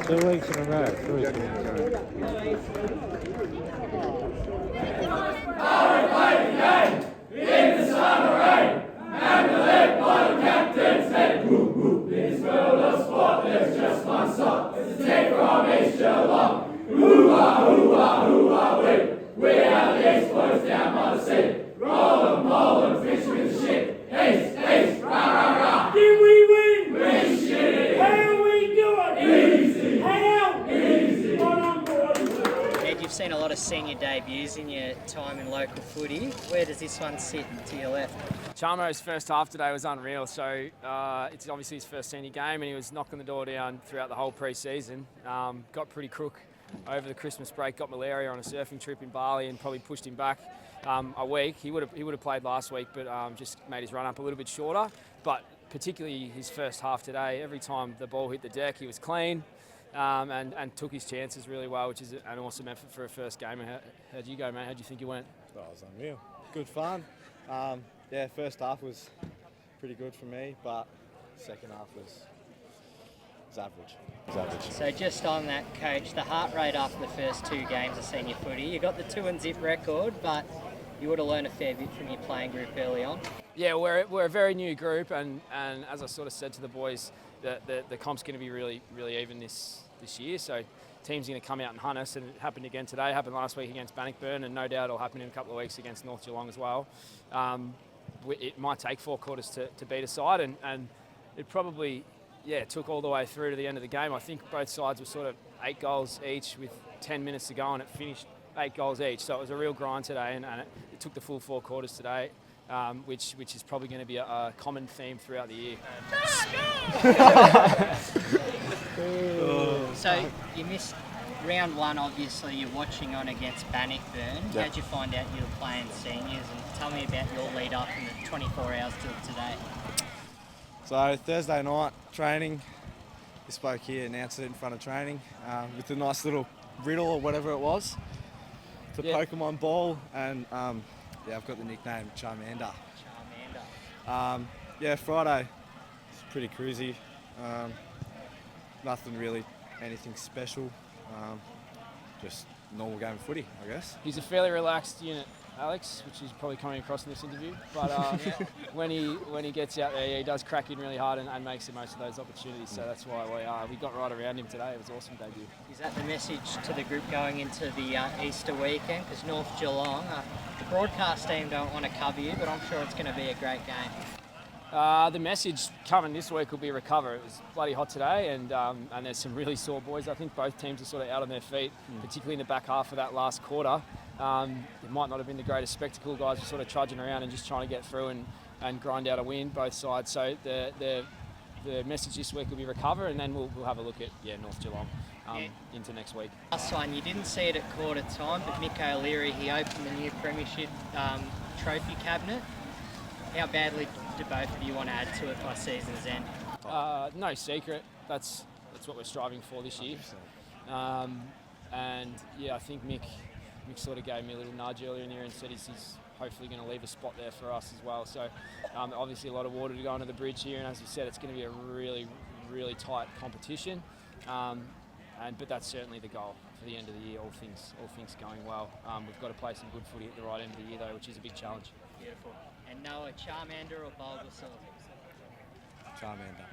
2 weeks in a row. 3 weeks in a row. Did we win? We did. How we doing? Easy. How? Easy. Well done, boys. Ed, you've seen a lot of senior debuts in your time in local footy. Where does this one sit to your left? Charmo's first half today was unreal, so it's obviously his first senior game and he was knocking the door down throughout the whole pre-season. Got pretty crook over the Christmas break, got malaria on a surfing trip in Bali and probably pushed him back a week. He would have played last week, but just made his run up a little bit shorter. But particularly his first half today, every time the ball hit the deck, he was clean and took his chances really well, which is an awesome effort for a first game. How'd you go, mate? How'd you think you went? Oh, it was unreal. Good fun. Yeah, first half was pretty good for me, but second half was average. So just on that, Coach, the heart rate after the first 2 games of senior footy, you got the 2-0 record, but you would have learned a fair bit from your playing group early on. Yeah, we're a very new group, and as I sort of said to the boys, the comp's going to be really even this year. So teams are going to come out and hunt us, and it happened again today. It happened last week against Bannockburn, and no doubt it'll happen in a couple of weeks against North Geelong as well. It might take 4 quarters to beat a side, and it probably took all the way through to the end of the game. I think both sides were sort of 8 goals each with 10 minutes to go, and it finished 8 goals each. So it was a real grind today, and it took the full 4 quarters today. Which is probably going to be a common theme throughout the year. So you missed round 1, obviously you're watching on against Bannockburn. Yeah. How'd you find out you were playing seniors? And tell me about your lead up in the 24 hours till today. So Thursday night training, we spoke here, announced it in front of training with a nice little riddle or whatever it was. The Pokemon ball, and I've got the nickname Charmander. Friday, it's pretty cruisy. Nothing really, anything special. Just normal game of footy, I guess. He's a fairly relaxed unit, Alex, which is probably coming across in this interview. But when he gets out there, he does crack in really hard and makes the most of those opportunities. So that's why we got right around him today. It was an awesome debut. Is that the message to the group going into the Easter weekend? Because North Geelong, the broadcast team don't want to cover you, but I'm sure it's going to be a great game. The message coming this week will be recover. It was bloody hot today, and there's some really sore boys. I think both teams are sort of out on their feet, particularly in the back half of that last quarter. It might not have been the greatest spectacle. Guys were sort of trudging around and just trying to get through and grind out a win, both sides. So the message this week will be recover, and then we'll have a look at North Geelong into next week. Last one, you didn't see it at quarter time, but Mick O'Leary, he opened the new premiership trophy cabinet. How badly do both of you want to add to it by season's end? No secret. That's what we're striving for this year. I think Mick sort of gave me a little nudge earlier in the year and said he's hopefully going to leave a spot there for us as well. So obviously a lot of water to go under the bridge here, and as you said, it's going to be a really, really tight competition. But that's certainly the goal for the end of the year. All things going well. We've got to play some good footy at the right end of the year though, which is a big challenge. Beautiful. And Noah, Charmander or Bulbasaur? Charmander.